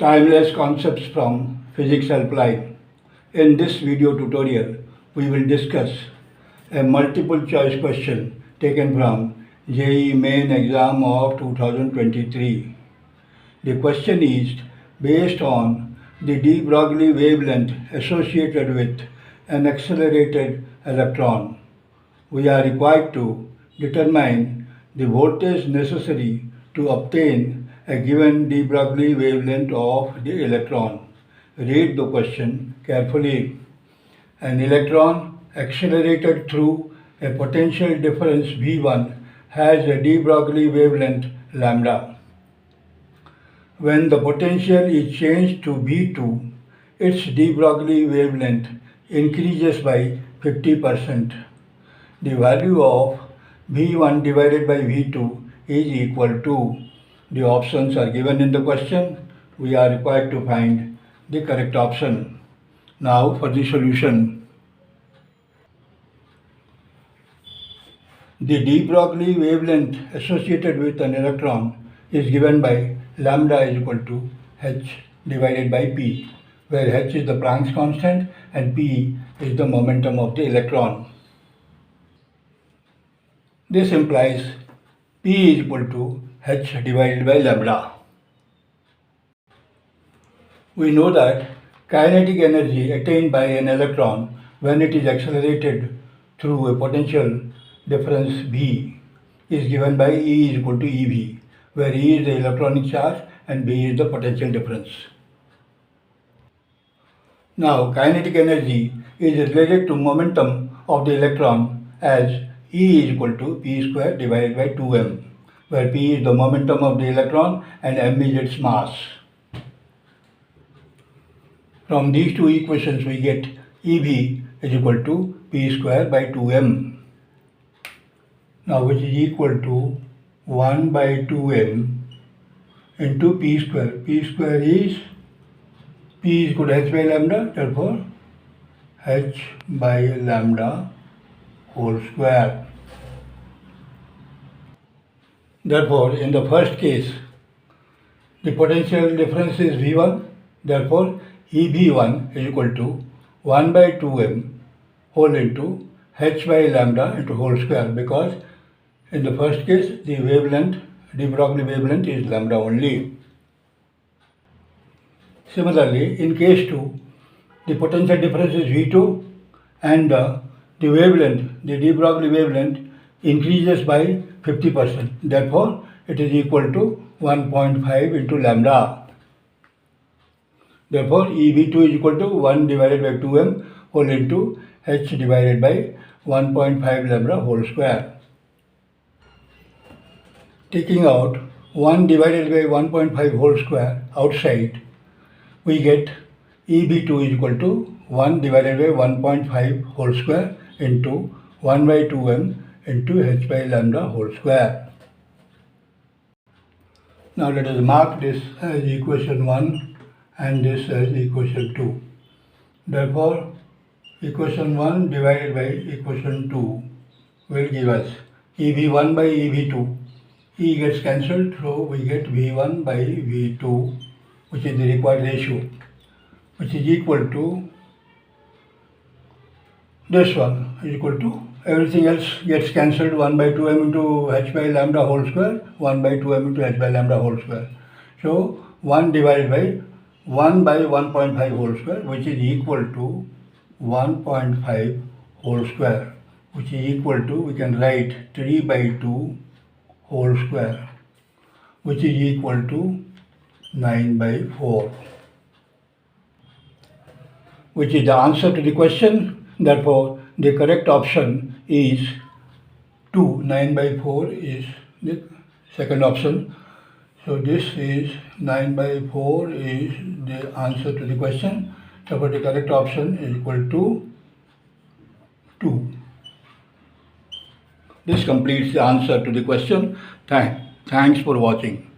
Timeless concepts from Physics Helpline. In this video tutorial, we will discuss a multiple choice question taken from JEE Main exam of 2023. The question is based on the de-Broglie wavelength associated with an accelerated electron. We are required to determine the voltage necessary to obtain a given de-Broglie wavelength of the electron. Read the question carefully. An electron accelerated through a potential difference V1 has a de-Broglie wavelength lambda. When the potential is changed to V2, its de-Broglie wavelength increases by 50%. The value of V1 divided by V2 is equal to, the options are given in the question. We are required to find the correct option. Now for the solution. The de-Broglie wavelength associated with an electron is given by lambda is equal to h divided by p, where h is the Planck's constant and p is the momentum of the electron. This implies p is equal to h divided by lambda. We know that kinetic energy attained by an electron when it is accelerated through a potential difference V is given by E is equal to EV, where E is the electronic charge and V is the potential difference. Now, kinetic energy is related to momentum of the electron as E is equal to P square divided by 2m, where P is the momentum of the electron and m is its mass. From these two equations we get EV is equal to P square by 2m. Now which is equal to 1 by 2m into P square. P square is P is equal to h by lambda, therefore h by lambda whole square. Therefore, in the first case, the potential difference is V1, therefore EV1 is equal to 1 by 2m whole into h by lambda into whole square, because in the first case the wavelength, de-Broglie wavelength is lambda only. Similarly, in case 2, the potential difference is V2 and the wavelength, the de-Broglie wavelength increases by 50%. Therefore, it is equal to 1.5 into lambda. Therefore, EV2 is equal to 1 divided by 2m whole into h divided by 1.5 lambda whole square. Taking out 1 divided by 1.5 whole square outside, we get EB2 is equal to 1 divided by 1.5 whole square into 1 by 2m into h by lambda whole square. Now let us mark this as equation 1 and this as equation 2. Therefore, equation 1 divided by equation 2 will give us EV1 by EV2. E gets cancelled, so we get V1 by V2, which is the required ratio, which is equal to this one is equal to everything else gets cancelled, 1 by 2m into h by lambda whole square, 1 by 2m into h by lambda whole square. So 1 divided by 1 by 1.5 whole square, which is equal to 1.5 whole square, which is equal to, we can write 3 by 2 whole square, which is equal to 9 by 4, which is the answer to the question. Therefore, the correct option is 2. 9 by 4 is the second option. So this is 9 by 4 is the answer to the question. Therefore, the correct option is equal to 2. This completes the answer to the question. Thanks for watching.